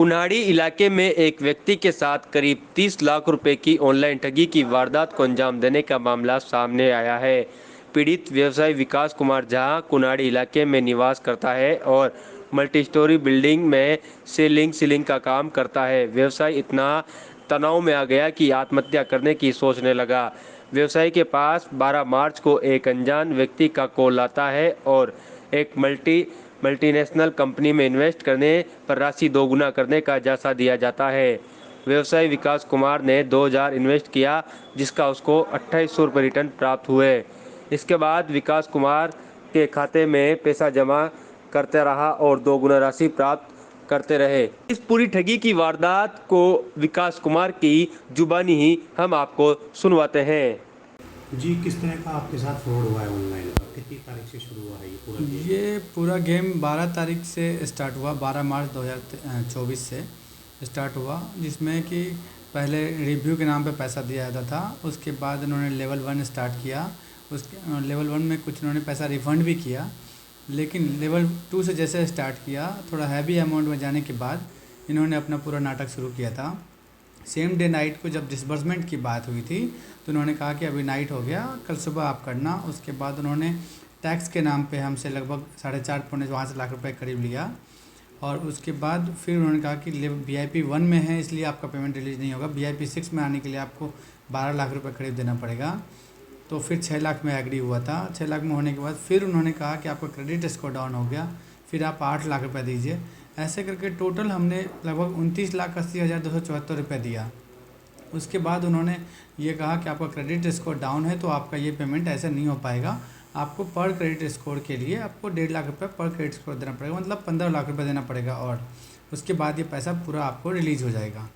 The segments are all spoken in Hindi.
उनाड़ी इलाके में एक व्यक्ति के साथ करीब 30 लाख रुपए की ऑनलाइन ठगी की वारदात को अंजाम देने का मामला सामने आया है। पीड़ित व्यवसायी विकास कुमार झा कुनाड़ी इलाके में निवास करता है और मल्टी स्टोरी बिल्डिंग में सीलिंग का काम करता है। व्यवसायी इतना तनाव में आ गया कि आत्महत्या करने की सोचने लगा। व्यवसायी के पास 12 मार्च को एक अनजान व्यक्ति का कॉल आता है और एक मल्टीनेशनल कंपनी में इन्वेस्ट करने पर राशि दोगुना करने का झांसा दिया जाता है। व्यवसायी विकास कुमार ने 2000 इन्वेस्ट किया, जिसका उसको 2800 रुपये रिटर्न प्राप्त हुए। इसके बाद विकास कुमार के खाते में पैसा जमा करते रहा और दोगुना राशि प्राप्त करते रहे। इस पूरी ठगी की वारदात को विकास कुमार की जुबानी ही हम आपको सुनवाते हैं। जी, किस तरह का आपके साथ फ्रॉड हुआ है ऑनलाइन का? कितनी तारीख से शुरू हुआ है ये पूरा गेम? ये पूरा गेम 12 तारीख से स्टार्ट हुआ, 12 मार्च 2024 से स्टार्ट हुआ, जिसमें कि पहले रिव्यू के नाम पे पैसा दिया जाता था। उसके बाद इन्होंने लेवल 1 स्टार्ट किया। उसके लेवल 1 में कुछ इन्होंने पैसा रिफ़ंड भी किया, लेकिन लेवल 2 से जैसे स्टार्ट किया, थोड़ा हैवी अमाउंट में जाने के बाद इन्होंने अपना पूरा नाटक शुरू किया था। सेम डे नाइट को जब डिसबर्समेंट की बात हुई थी तो उन्होंने कहा कि अभी नाइट हो गया, कल सुबह आप करना। उसके बाद उन्होंने टैक्स के नाम पे हमसे लगभग 4.5 पौने 5 लाख रुपए करीब लिया। और उसके बाद फिर उन्होंने कहा कि VIP 1 में है, इसलिए आपका पेमेंट रिलीज़ नहीं होगा। VIP 6 में आने के लिए आपको 12 लाख रुपए करीब देना पड़ेगा। तो फिर 6 लाख में एग्री हुआ था। 6 लाख में होने के बाद फिर उन्होंने कहा कि आपका क्रेडिट स्कोर डाउन हो गया, फिर आप 8 लाख रुपये दीजिए। ऐसे करके टोटल हमने लगभग 29,80,274 रुपये दिया। उसके बाद उन्होंने ये कहा कि आपका क्रेडिट स्कोर डाउन है, तो आपका ये पेमेंट ऐसे नहीं हो पाएगा। आपको पर क्रेडिट स्कोर के लिए आपको 1.5 लाख रुपये पर क्रेडिट स्कोर देना पड़ेगा, मतलब 15 लाख रुपये देना पड़ेगा। और उसके बाद ये पैसा पूरा आपको रिलीज़ हो जाएगा।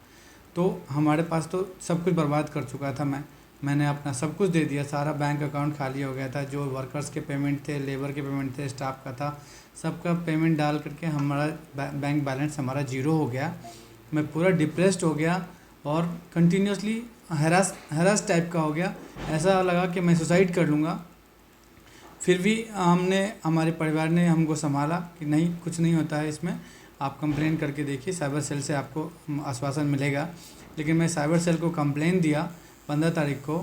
तो हमारे पास तो सब कुछ बर्बाद कर चुका था। मैंने अपना सब कुछ दे दिया, सारा बैंक अकाउंट खाली हो गया था। जो वर्कर्स के पेमेंट थे, लेबर के पेमेंट थे, स्टाफ का था, सबका पेमेंट डाल करके हमारा बैंक बैलेंस हमारा ज़ीरो हो गया। मैं पूरा डिप्रेस्ड हो गया और कंटिन्यूसली हरास टाइप का हो गया। ऐसा लगा कि मैं सुसाइड कर लूँगा। फिर भी हमारे परिवार ने हमको संभाला कि नहीं, कुछ नहीं होता है इसमें, आप कंप्लेन करके देखिए, साइबर सेल से आपको आश्वासन मिलेगा। लेकिन मैं साइबर सेल को कंप्लेन दिया 15 तारीख को।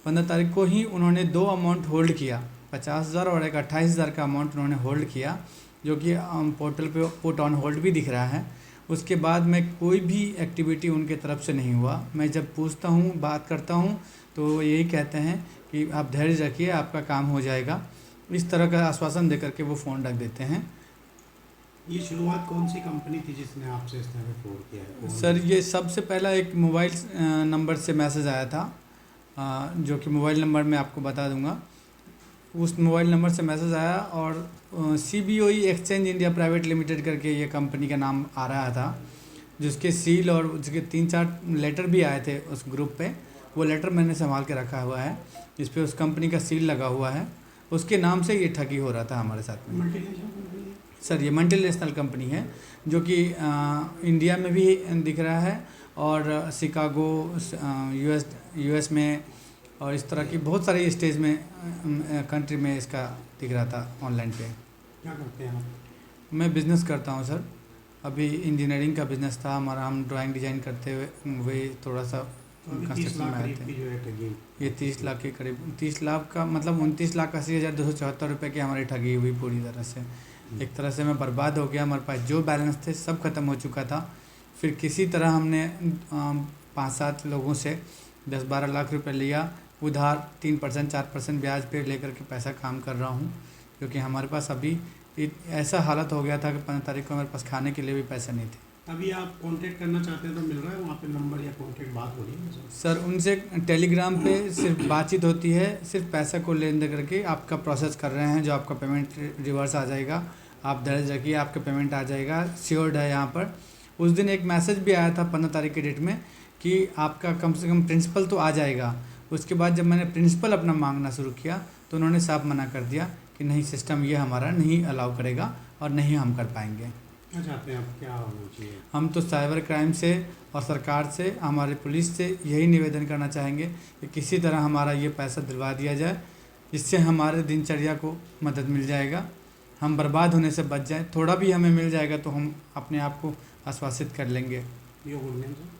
15 तारीख को ही उन्होंने 2 अमाउंट होल्ड किया, 50,000 और एक 28,000 का अमाउंट उन्होंने होल्ड किया, जो कि पोर्टल पे पुट ऑन होल्ड भी दिख रहा है। उसके बाद में कोई भी एक्टिविटी उनके तरफ से नहीं हुआ। मैं जब पूछता हूँ, बात करता हूँ, तो वो यही कहते हैं कि आप धैर्य रखिए, आपका काम हो जाएगा। इस तरह का आश्वासन देकर के वो फ़ोन रख देते हैं। ये शुरुआत कौन सी कंपनी थी जिसने आपसे इस तरह फ्रॉड किया है? सर, ये सबसे पहला एक मोबाइल नंबर से मैसेज आया था, जो कि मोबाइल नंबर मैं आपको बता दूंगा। उस मोबाइल नंबर से मैसेज आया और CBOE exchange India private limited करके ये कंपनी का नाम आ रहा था, जिसके सील और उसके 3-4 लेटर भी आए थे उस ग्रुप पे। वो लेटर मैंने संभाल के रखा हुआ है, जिस पे उस कंपनी का सील लगा हुआ है। उसके नाम से ये ठगी हो रहा था हमारे साथ में। सर, ये मल्टीनेशनल कंपनी है, जो कि इंडिया में भी दिख रहा है और शिकागो, US में, और इस तरह की बहुत सारी स्टेज में, कंट्री में इसका दिख रहा था ऑनलाइन पे। क्या करते हैं आप? मैं बिज़नेस करता हूँ सर। अभी इंजीनियरिंग का बिज़नेस था हमारा, हम ड्राइंग डिज़ाइन करते हुए थोड़ा सा कंस्ट्रक्शन में आए थे। ये 30 लाख के करीब, 30 लाख का मतलब 29,80,274 रुपये की हमारी ठगी हुई पूरी तरह से। एक तरह से मैं बर्बाद हो गया। हमारे पास जो बैलेंस थे सब ख़त्म हो चुका था। फिर किसी तरह हमने 5-7 लोगों से 10-12 लाख रुपए लिया उधार, 3% 4% ब्याज पे लेकर के पैसा काम कर रहा हूँ, क्योंकि हमारे पास अभी ऐसा हालत हो गया था कि 15 तारीख को हमारे पास खाने के लिए भी पैसे नहीं थे। अभी आप कांटेक्ट करना चाहते हैं तो मिल रहा है वहाँ पे नंबर या कांटेक्ट बात हो रही है? सर, उनसे टेलीग्राम पे सिर्फ बातचीत होती है, सिर्फ पैसा को लेन देन करके आपका प्रोसेस कर रहे हैं, जो आपका पेमेंट रिवर्स आ जाएगा। आप दर्ज रखिए, आपका पेमेंट आ जाएगा, श्योर्ड है यहाँ पर। उस दिन एक मैसेज भी आया था 15 तारीख के डेट में कि आपका कम से कम प्रिंसिपल तो आ जाएगा। उसके बाद जब मैंने प्रिंसिपल अपना मांगना शुरू किया तो उन्होंने साफ मना कर दिया कि नहीं, सिस्टम ये हमारा नहीं अलाउ करेगा और नहीं हम कर पाएंगे। क्या चाहते हैं आप, क्या होना चाहिए? हम तो साइबर क्राइम से और सरकार से, हमारे पुलिस से यही निवेदन करना चाहेंगे कि किसी तरह हमारा ये पैसा दिलवा दिया जाए, जिससे हमारे दिनचर्या को मदद मिल जाएगा, हम बर्बाद होने से बच जाएं। थोड़ा भी हमें मिल जाएगा तो हम अपने आप को आश्वासित कर लेंगे। Your good name sir?